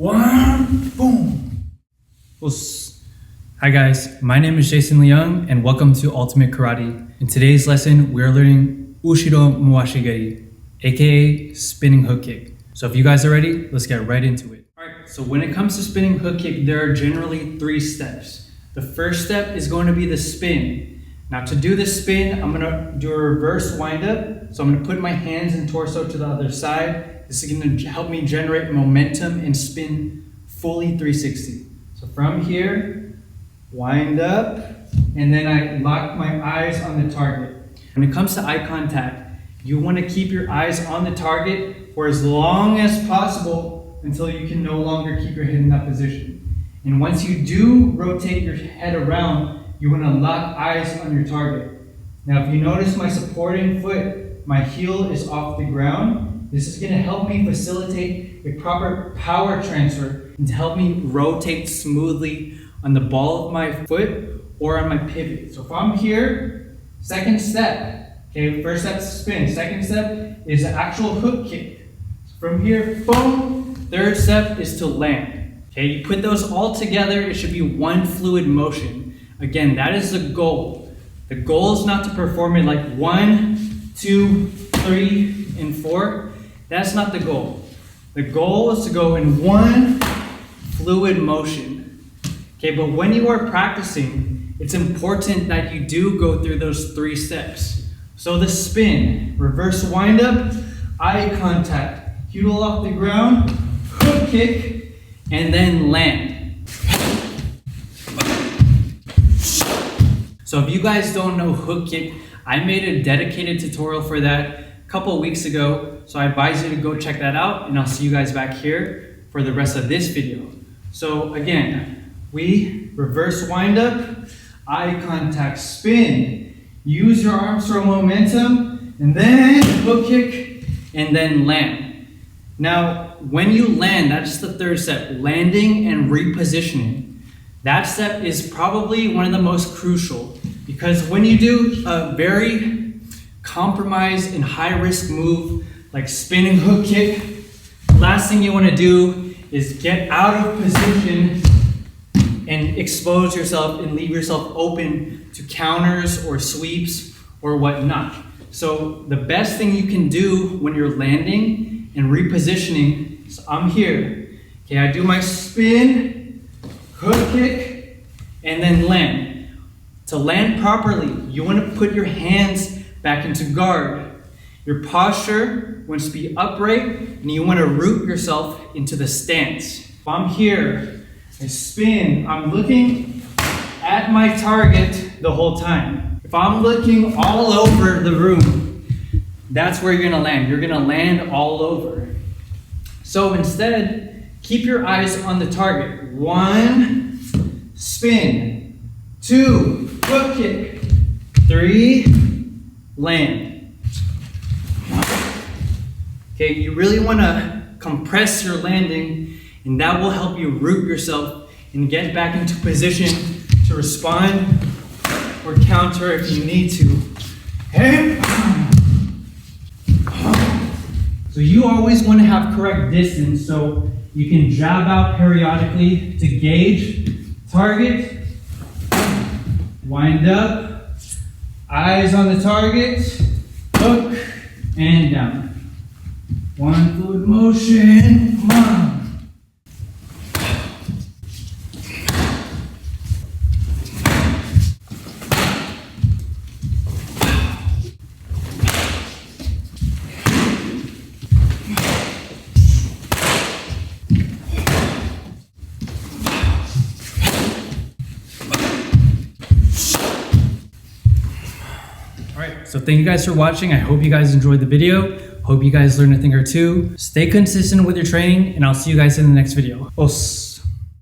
One, boom. Hi guys, my name is Jason Leung and welcome to Ultimate Karate. In today's lesson, we're learning Ushiro Mawashi Geri, aka spinning hook kick. So if you guys are ready, let's get right into it. Alright, so when it comes to spinning hook kick, there are generally 3 steps. The first step is going to be the spin. Now to do this spin, I'm gonna do a reverse wind up. So I'm gonna put my hands and torso to the other side. This is gonna help me generate momentum and spin fully 360. So from here, wind up, and then I lock my eyes on the target. When it comes to eye contact, you wanna keep your eyes on the target for as long as possible until you can no longer keep your head in that position. And once you do rotate your head around, you want to lock eyes on your target. Now, if you notice my supporting foot, my heel is off the ground. This is going to help me facilitate a proper power transfer and to help me rotate smoothly on the ball of my foot or on my pivot. So if I'm here, second step, okay, first step is spin. Second step is the actual hook kick. So from here, boom. Third step is to land. Okay, you put those all together, it should be one fluid motion. Again, that is the goal. The goal is not to perform it like 1, 2, 3, and 4. That's not the goal. The goal is to go in one fluid motion. Okay, but when you are practicing, it's important that you do go through those 3 steps. So the spin, reverse wind up, eye contact, heel off the ground, hook kick, and then land. So if you guys don't know hook kick, I made a dedicated tutorial for that a couple weeks ago. So I advise you to go check that out, and I'll see you guys back here for the rest of this video. So again, we reverse wind up, eye contact, spin, use your arms for momentum, and then hook kick, and then land. Now, when you land, that's the 3rd step, landing and repositioning. That step is probably one of the most crucial because when you do a very compromised and high-risk move like spinning hook kick, last thing you want to do is get out of position and expose yourself and leave yourself open to counters or sweeps or whatnot. So the best thing you can do when you're landing and repositioning, so I'm here, okay, I do my spin, hook kick, and then land. To land properly, you want to put your hands back into guard. Your posture wants to be upright, and you want to root yourself into the stance. If I'm here, I spin, I'm looking at my target the whole time. If I'm looking all over the room, that's where you're going to land. You're going to land all over. So instead, keep your eyes on the target. 1, spin. 2, hook kick. 3, land. Okay, you really want to compress your landing, and that will help you root yourself and get back into position to respond or counter if you need to. Okay? So you always want to have correct distance, so you can jab out periodically to gauge target. Wind up, eyes on the target, hook, and down. One fluid motion, come on. So thank you guys for watching. I hope you guys enjoyed the video. Hope you guys learned a thing or two. Stay consistent with your training, and I'll see you guys in the next video. Os.